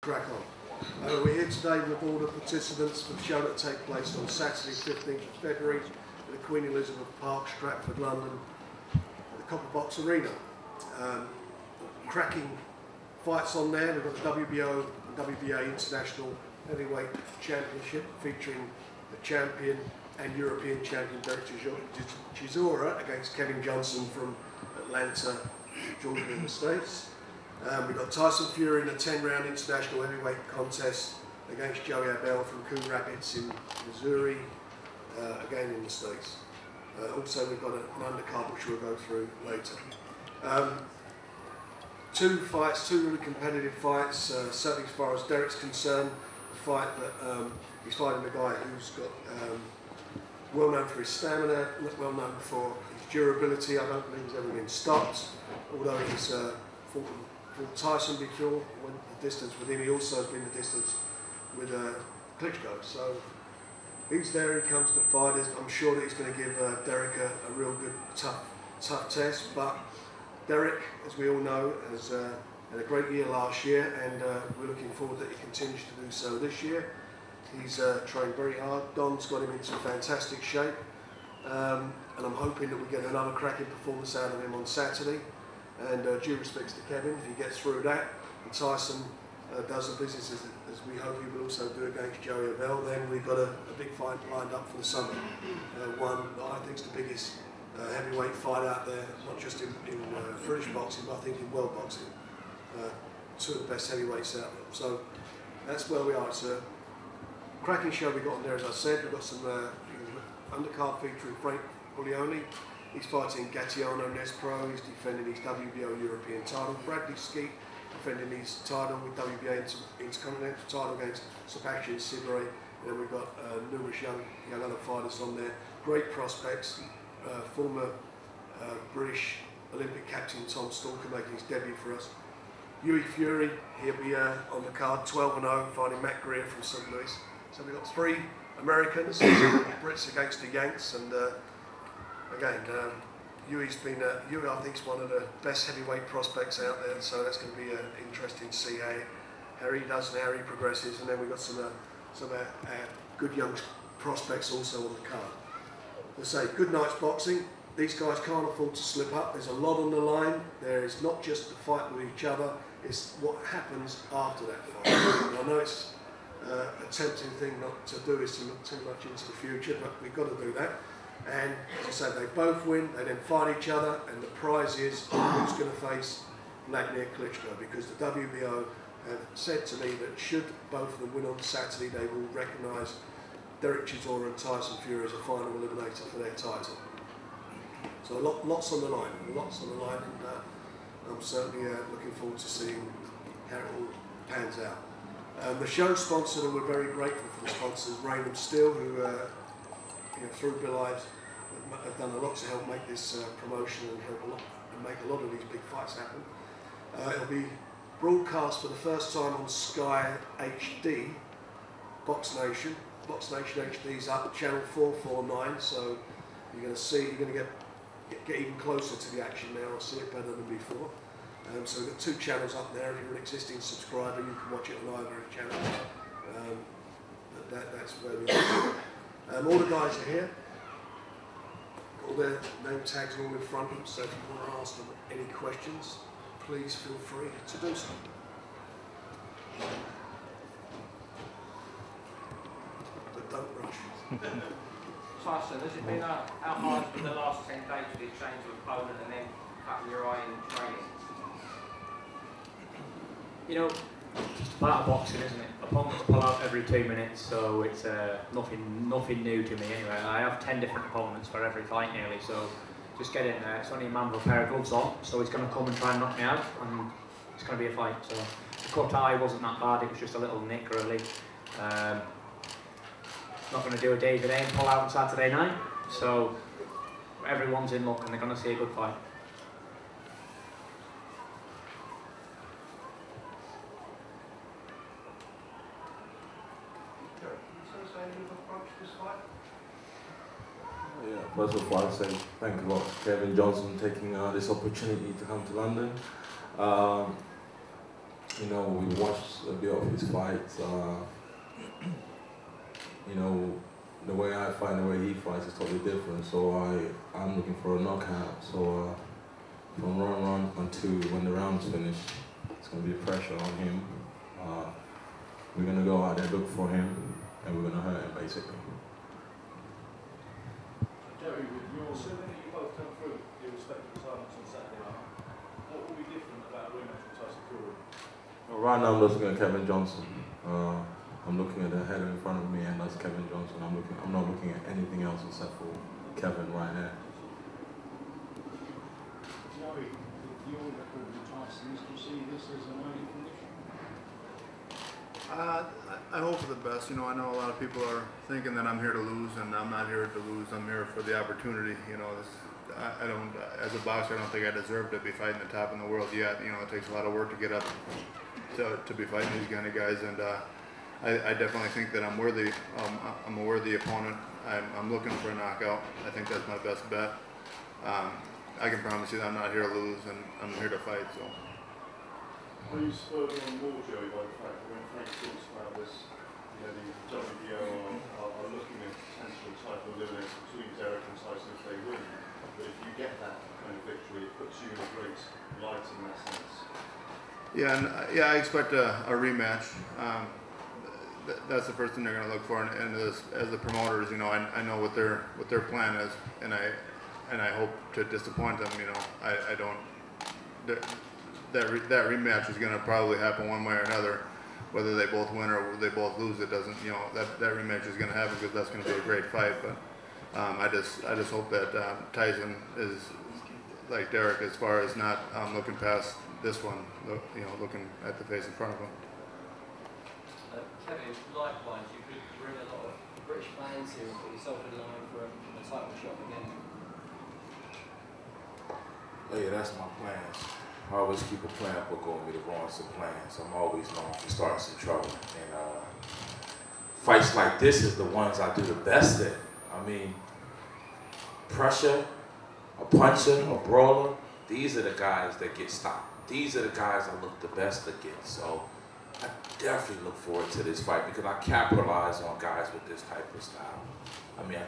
Crack on. We're here today with all the participants for the show that will take place on Saturday 15th of February at the Queen Elizabeth Park, Stratford, London, at the Copper Box Arena. Cracking fights on there. We've got the WBO and WBA International Heavyweight Championship featuring the champion and European champion Dereck Chisora against Kevin Johnson from Atlanta, Georgia in the States. We've got Tyson Fury in a 10-round international heavyweight contest against Joey Abell from Coon Rapids in Missouri, again in the States. Also we've got an undercard which we'll go through later. Two really competitive fights, certainly as far as Dereck's concerned. The fight that he's fighting a guy who's got well known for his stamina, well known for his durability. I don't believe he's ever been stopped, although he's fought Tyson before, went the distance with him. He also has been the distance with Klitschko. So he's there, he comes to fight. I'm sure that he's going to give Dereck a real good, tough test. But Dereck, as we all know, has had a great year last year, and we're looking forward that he continues to do so this year. He's trained very hard. Don's got him into fantastic shape, and I'm hoping that we get another cracking performance out of him on Saturday. And due respects to Kevin, if he gets through that, and Tyson does the business as we hope he will also do against Joey Abell, then we've got a big fight lined up for the summer. One that I think is the biggest heavyweight fight out there, not just in British boxing, but I think in world boxing. Two of the best heavyweights out there. So that's where we are. It's a cracking show we got on there, as I said. We've got some undercard featuring Frank Buglioni. He's fighting Gatiano Nespro. He's defending his WBO European title. Bradley Skeet defending his title with WBA Intercontinental title against Sebastian Sibre. And then we've got numerous young other fighters on there. Great prospects. Former British Olympic captain Tom Stalker making his debut for us. Hughie Fury, he'll be on the card, 12-0, fighting Matt Greer from St. Louis. So we've got three Americans, Brits against the Yanks, and again, Hughie I think is one of the best heavyweight prospects out there, so that's going to be interesting to see how he does and how he progresses. And then we've got some good young prospects also on the card. As I say, good night's boxing. These guys can't afford to slip up. There's a lot on the line. There is not just the fight with each other, it's what happens after that fight. And I know it's a tempting thing not to do is to look too much into the future, but we've got to do that. And as I say, they both win, they then fight each other, and the prize is who's going to face Vladimir Klitschko, because the WBO have said to me that should both of them win on Saturday, they will recognise Dereck Chisora and Tyson Fury as a final eliminator for their title. So lots on the line, and I'm certainly looking forward to seeing how it all pans out. The show's sponsored, and we're very grateful for the sponsors, Raynham Steel, who through Bill Ives have done a lot to help make this promotion and help make a lot of these big fights happen. It'll be broadcast for the first time on Sky HD, Box Nation. Box Nation HD is up, channel 449, so you're going to get even closer to the action now and see it better than before. So we've got two channels up there. If you're an existing subscriber, you can watch it on either channel. That's where we are. All the guys are here. All their name tags all in front of them, so if you want to ask them any questions, please feel free to do so. But don't rush. Tyson, has it been how hard for the last 10 days with the change of opponent and then cutting your eye in training? You know, it's part of boxing, isn't it? Opponents pull out every 2 minutes, so it's nothing new to me anyway. I have 10 different opponents for every fight nearly, so just get in there. It's only a man with a pair of gloves on, so he's going to come and try and knock me out, and it's going to be a fight. So the cut eye wasn't that bad, it was just a little nick really. Not going to do a David Aim pull out on Saturday night, so everyone's in luck and they're going to see a good fight. Yeah, first of all, I'd say thank you a lot to Kevin Johnson taking this opportunity to come to London. You know, we watched a bit of his fights. You know, the way I fight and the way he fights is totally different. So I'm looking for a knockout. So from round until when the round's finished, it's going to be pressure on him. We're going to go out there, look for him, and we're going to hurt him, basically. Jerry, with your assuming that you both come through your respective retirements on Saturday night, what will be different about a rematch with Tyson Fury? Well, right now I'm looking at Kevin Johnson. I'm looking at the header in front of me, and that's Kevin Johnson. I'm not looking at anything else except for Kevin right there. Jerry, with your record with Tyson, do you see this as an early condition? I hope for the best. You know, I know a lot of people are thinking that I'm here to lose, and I'm not here to lose. I'm here for the opportunity. You know, I don't. As a boxer, I don't think I deserve to be fighting the top in the world yet. You know, it takes a lot of work to get up to be fighting these kind of guys, and I definitely think that I'm worthy. I'm a worthy opponent. I'm looking for a knockout. I think that's my best bet. I can promise you that I'm not here to lose, and I'm here to fight. So. Are you spurred on more, Joey, by the fact that when Frank talks about this, you know, the WBO are looking at potential title eliminator between Dereck and Tyson if they win. But if you get that kind of victory, it puts you in a great light in that sense. Yeah, and I expect a rematch. That's the first thing they're going to look for, and as the promoters, you know, I know what their plan is, and I hope to disappoint them. You know, I don't. That rematch is going to probably happen one way or another, whether they both win or they both lose. It doesn't, you know, that rematch is going to happen because that's going to be a great fight. But I just hope that Tyson is like Dereck as far as not looking past this one, you know, looking at the face in front of him. Kevin, likewise, you could bring a lot of British fans here and put yourself in line for a title shot again. Oh yeah, that's my plans. I always keep a plan book on me to go on some plans. I'm always known for starting some trouble. And fights like this is the ones I do the best at. I mean, pressure, a puncher, a brawler, these are the guys that get stopped. These are the guys I look the best against. So I definitely look forward to this fight because I capitalize on guys with this type of style. I mean,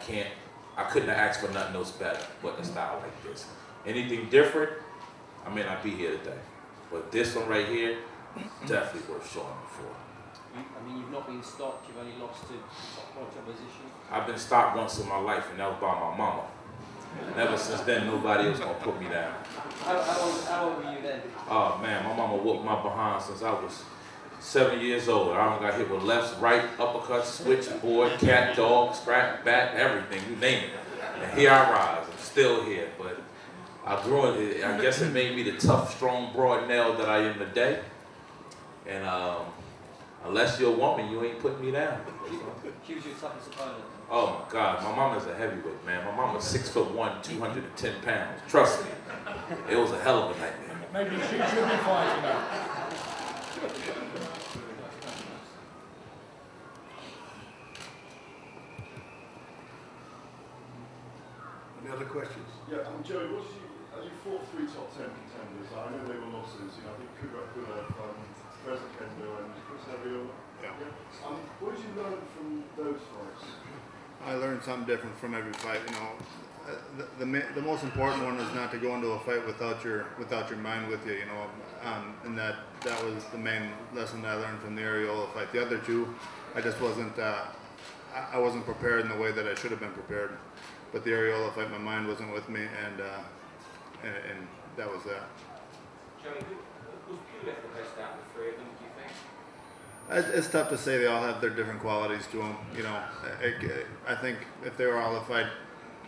I couldn't have asked for nothing else better but a style like this. Anything different, I mean, I'd be here today. But this one right here, definitely worth showing up for. I mean, you've not been stopped, you've only lost to top point opposition. I've been stopped once in my life, and that was by my mama. And ever since then, nobody else gonna put me down. How old were you then? Oh man, my mama whooped my behind since I was 7 years old. I got hit with lefts, right, uppercut, switchboard, cat, dog, scrap, bat, everything, you name it. And here I rise, I'm still here, but I grew it. I guess it made me the tough, strong, broad nail that I am today. And unless you're a woman, you ain't putting me down. Who's your toughest opponent? Oh my God, my mama's a heavyweight, man. My mama's 6'1", 210 pounds. Trust me, it was a hell of a nightmare. Maybe she should be fighting now. Any other questions? Yeah, Joey, you fought 3 top 10 contenders. I know they were losses. You know, I think Kurak, President Kendo, and Chris Abell. Yeah. What did you learn from those fights? I learned something different from every fight. You know, the most important one is not to go into a fight without your mind with you. You know, and that was the main lesson that I learned from the Areola fight. The other two, I just wasn't I wasn't prepared in the way that I should have been prepared. But the Areola fight, my mind wasn't with me, and that was that. Joey, was Kulik the best out of the 3 of them, do you think? It's tough to say. They all have their different qualities to them. You know, I think if they were all to fight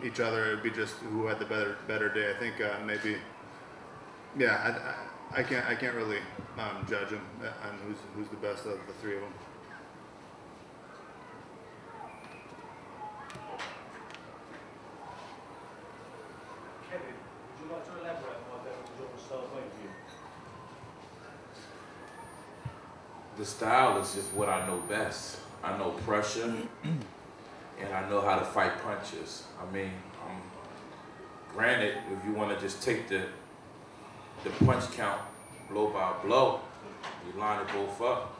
each other, it'd be just who had the better day. I think maybe, yeah. I can't really judge them on who's the best of the 3 of them. Kevin, would you like to elaborate on why Dereck Chisora style playing for you? The style is just what I know best. I know pressure, and I know how to fight punches. I mean, granted, if you want to just take the punch count blow by blow, You line it both up.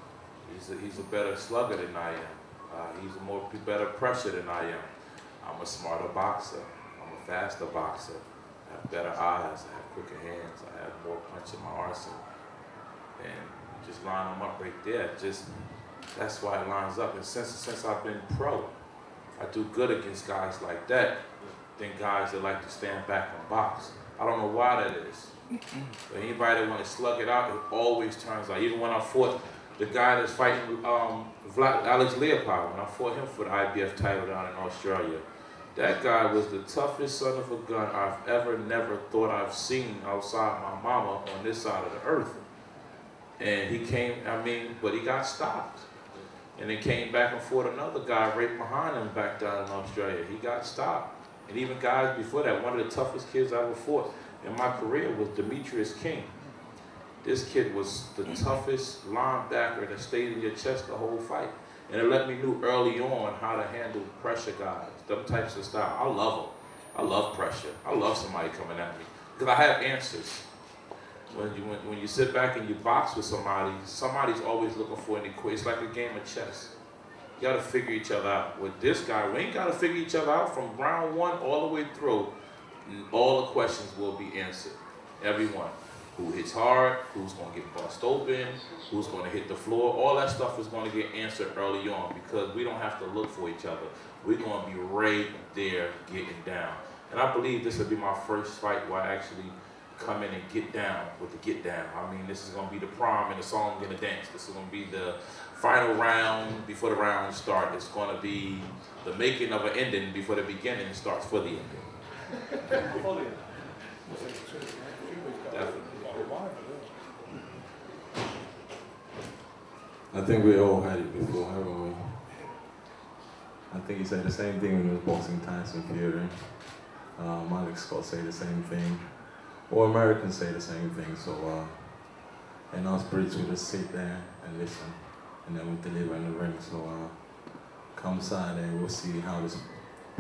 He's a better slugger than I am. He's a better pressure than I am. I'm a smarter boxer. I'm a faster boxer. I have better eyes. I have quicker hands. I have more punch in my arsenal. And just line them up right there. That's why it lines up. And since I've been pro, I do good against guys like that than guys that like to stand back and box. I don't know why that is. But anybody that want to slug it out, it always turns out. Even when I fought the guy that's fighting Alex Leopold, when I fought him for the IBF title down in Australia, that guy was the toughest son of a gun I've never thought I've seen outside my mama on this side of the earth. And he came, but he got stopped. And then came back and fought another guy right behind him back down in Australia. He got stopped. And even guys before that, one of the toughest kids I ever fought in my career was Demetrius King. This kid was the toughest linebacker that stayed in your chest the whole fight. And it let me know early on how to handle pressure guys, them types of style. I love them. I love pressure. I love somebody coming at me because I have answers. When you sit back and you box with somebody, somebody's always looking for an equation. It's like a game of chess. You got to figure each other out. With this guy, we ain't got to figure each other out from round one all the way through. All the questions will be answered. Everyone. Who hits hard, who's going to get bust open, who's going to hit the floor. All that stuff is going to get answered early on because we don't have to look for each other. We're going to be right there getting down. And I believe this will be my first fight where I actually come in and get down with the get down. I mean, this is going to be the prom and the song and the dance. This is going to be the final round before the round starts. It's going to be the making of an ending before the beginning starts for the ending. Definitely. I think we all had it before, haven't we? I think he said the same thing when he was boxing Tyson Fury. Malik Scott say the same thing. Or Americans say the same thing, so and us Brits will just sit there and listen, and then we deliver in the ring. So come Saturday, we'll see how this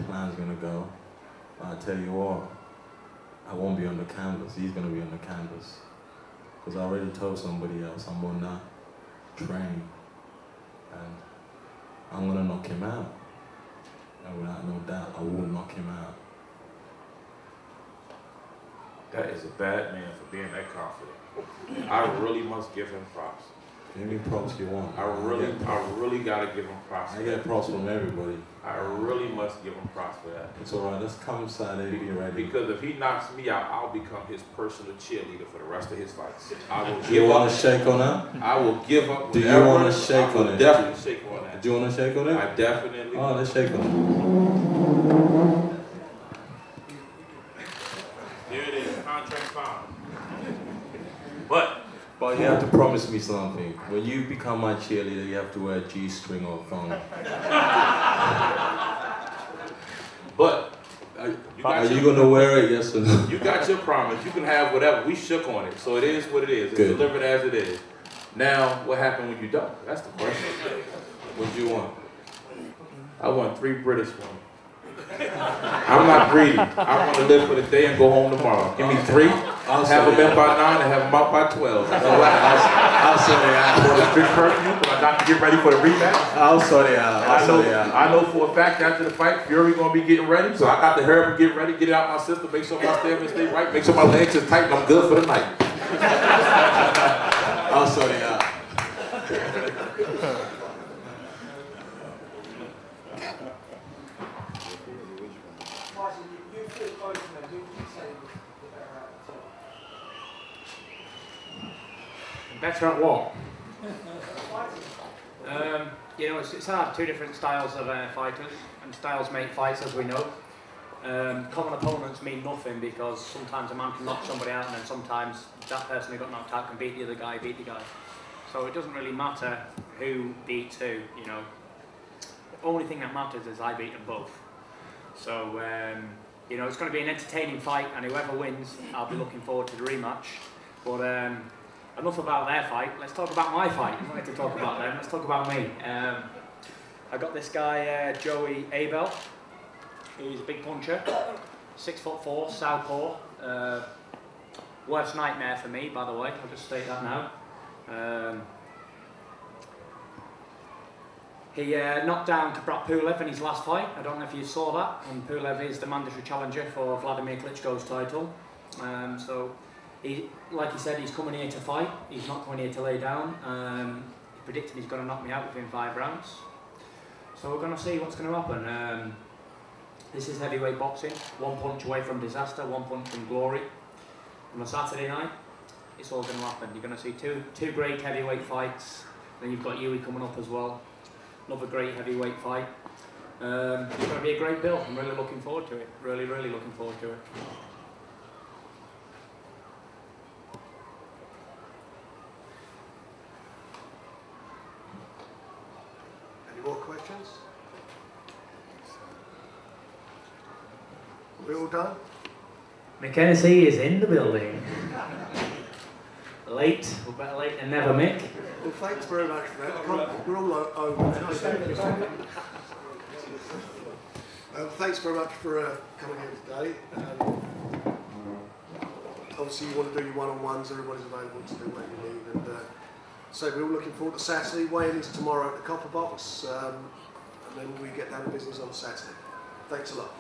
plan's gonna go. But I tell you what, I won't be on the canvas. He's gonna be on the canvas, because I already told somebody else I'm gonna train, and I'm gonna knock him out. And without no doubt, I will knock him out. That is a bad man for being that confident. I really must give him props. Give me props you want. I really gotta give him props. I get props from everybody. I really must give him props for that. It's alright, let's come Saturday, be ready. Because if he knocks me out, I'll become his personal cheerleader for the rest of his fights. I will Do you want to shake on that? I will give up. Do you want to shake on it? Definitely shake on that. Do you want to shake on it? I definitely. Oh, let's shake on it. There it is, contract found. But you have to promise me something. When you become my cheerleader, you have to wear a G-string or a thong. But are you gonna wear it? Yes or no? You got your promise. You can have whatever. We shook on it, so it is what it is. It's Good. delivered as it is. Now, what happened when you don't? That's the question. What you want? I want 3 British women. I'm not greedy. I want to live for the day and go home tomorrow. Give me 3. Have them in by 9 and have them out by 12. I'll sort it out. For the strict curfew, but I got to get ready for the rematch. I'll sort it out. I know for a fact after the fight, Fury gonna be getting ready, so I got to hurry up and get ready, get it out my system, make sure my stamina stay right, make sure my legs is tight, and I'm good for the night. I'll sort it out. Better at what? You know, it's hard. 2 different styles of fighters, and styles make fights, as we know. Common opponents mean nothing because sometimes a man can knock somebody out, and then sometimes that person who got knocked out can beat the other guy, So it doesn't really matter who beats who, you know. The only thing that matters is I beat them both. So, you know, it's going to be an entertaining fight, and whoever wins, I'll be looking forward to the rematch. But enough about their fight. Let's talk about my fight. I'm not here to talk about them. Let's talk about me. I got this guy, Joey Abell. He's a big puncher, 6'4", southpaw. Worst nightmare for me, by the way. I'll just state that now. He knocked down Pulev in his last fight. I don't know if you saw that. And Pulev is the mandatory challenger for Vladimir Klitschko's title. So, like he said, he's coming here to fight. He's not coming here to lay down. He predicted he's going to knock me out within 5 rounds. So we're going to see what's going to happen. This is heavyweight boxing. 1 punch away from disaster, 1 punch from glory. On a Saturday night, it's all going to happen. You're going to see two great heavyweight fights. Then you've got Hughie coming up as well. Another great heavyweight fight. It's going to be a great bill. I'm really looking forward to it. Really, really looking forward to it. Any more questions? We all done? McKenzie is in the building. Late, but better late than never, Mick. Well, thanks very much for that. We're all over. Thanks very much for coming here today. Obviously, you want to do your one-on-ones. Everybody's available to do what you need. And so we're all looking forward to Saturday. Weigh-in is tomorrow at the Copper Box, and then we get down to business on Saturday. Thanks a lot.